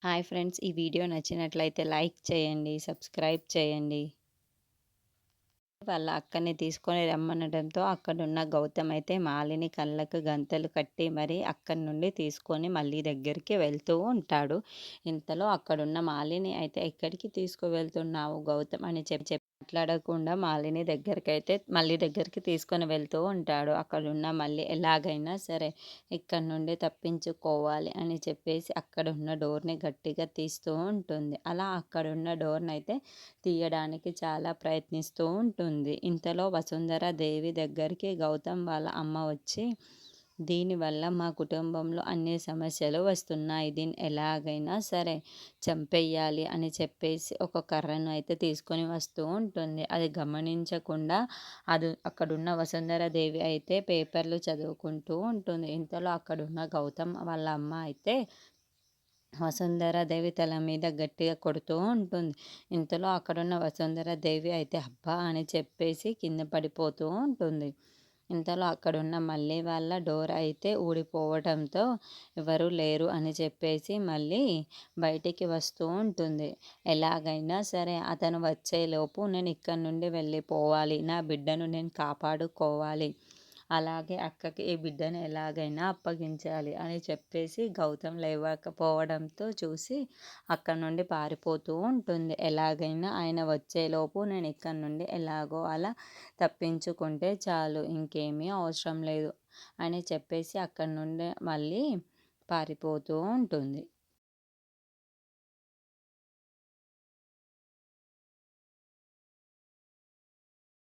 Hi friends, ఈ video నచ్చినట్లయితే like చేయండి, సబ్స్క్రైబ్ చేయండి. వాళ్ళ అక్కని తీసుకొని రమ్మనడంతో అక్కడున్న గౌతమ్ అయితే మాలిని కళ్ళకు గంతలు కట్టి మరి అక్కడి నుండి తీసుకొని మళ్ళీ దగ్గరికి వెళ్తూ ఉంటాడు. ఇంతలో అక్కడున్న మాలిని అయితే ఎక్కడికి తీసుకువెళ్తున్నావు గౌతమ్ అని చెప్పి మాట్లాడకుండా మాలిని దగ్గరికైతే మళ్ళీ దగ్గరికి తీసుకొని వెళ్తూ ఉంటాడు. అక్కడున్న మళ్ళీ ఎలాగైనా సరే ఇక్కడి నుండి తప్పించుకోవాలి అని చెప్పేసి అక్కడున్న డోర్‌ని గట్టిగా తీస్తూ ఉంటుంది. అలా అక్కడున్న డోర్‌నైతే తీయడానికి చాలా ప్రయత్నిస్తూ ఉంటుంది. ఇంతలో వసుంధర దేవి దగ్గరికి గౌతమ్ వాళ్ళ అమ్మ వచ్చి, "దీనివల్ల మా కుటుంబంలో అన్ని సమస్యలు వస్తున్నాయి. దీన్ని ఎలాగైనా సరే చంపేయాలి" అని చెప్పేసి ఒక కర్రను అయితే తీసుకొని వస్తూ ఉంటుంది. అది గమనించకుండా అక్కడున్న వసుంధర దేవి అయితే పేపర్‌లు చదువుకుంటూ ఉంటుంది. ఇంతలో అక్కడున్న గౌతమ్ వాళ్ళ అమ్మ అయితే వసుంధర దేవి తల మీద గట్టిగా కొడుతూ ఉంటుంది. ఇంతలో అక్కడున్న వసుంధర దేవి అయితే అబ్బా! అని చెప్పేసి కింద పడిపోతూ ఉంటుంది. ఇంతలో అక్కడున్న మళ్ళీ వాళ్ళ డోర్ అయితే ఊడిపోవడంతో ఎవరు లేరు అని చెప్పేసి మళ్ళీ బయటికి వస్తూ ఉంటుంది. ఎలాగైనా సరే అతను వచ్చేలోపు నేను ఇక్కడి నుండి వెళ్ళిపోవాలి. నా బిడ్డను నేను కాపాడుకోవాలి. అలాగే అక్కకి ఈ బిడ్డను ఎలాగైనా అప్పగించాలి అని చెప్పేసి గౌతమ్ లేవకపోవడంతో చూసి అక్కడి నుండి పారిపోతూ ఉంటుంది. ఎలాగైనా ఆయన వచ్చేలోపు నేను ఇక్కడి నుండి ఎలాగో అలా తప్పించుకుంటే చాలు, ఇంకేమీ అవసరం లేదు అని చెప్పేసి అక్కడి నుండి మళ్ళీ పారిపోతూ ఉంటుంది.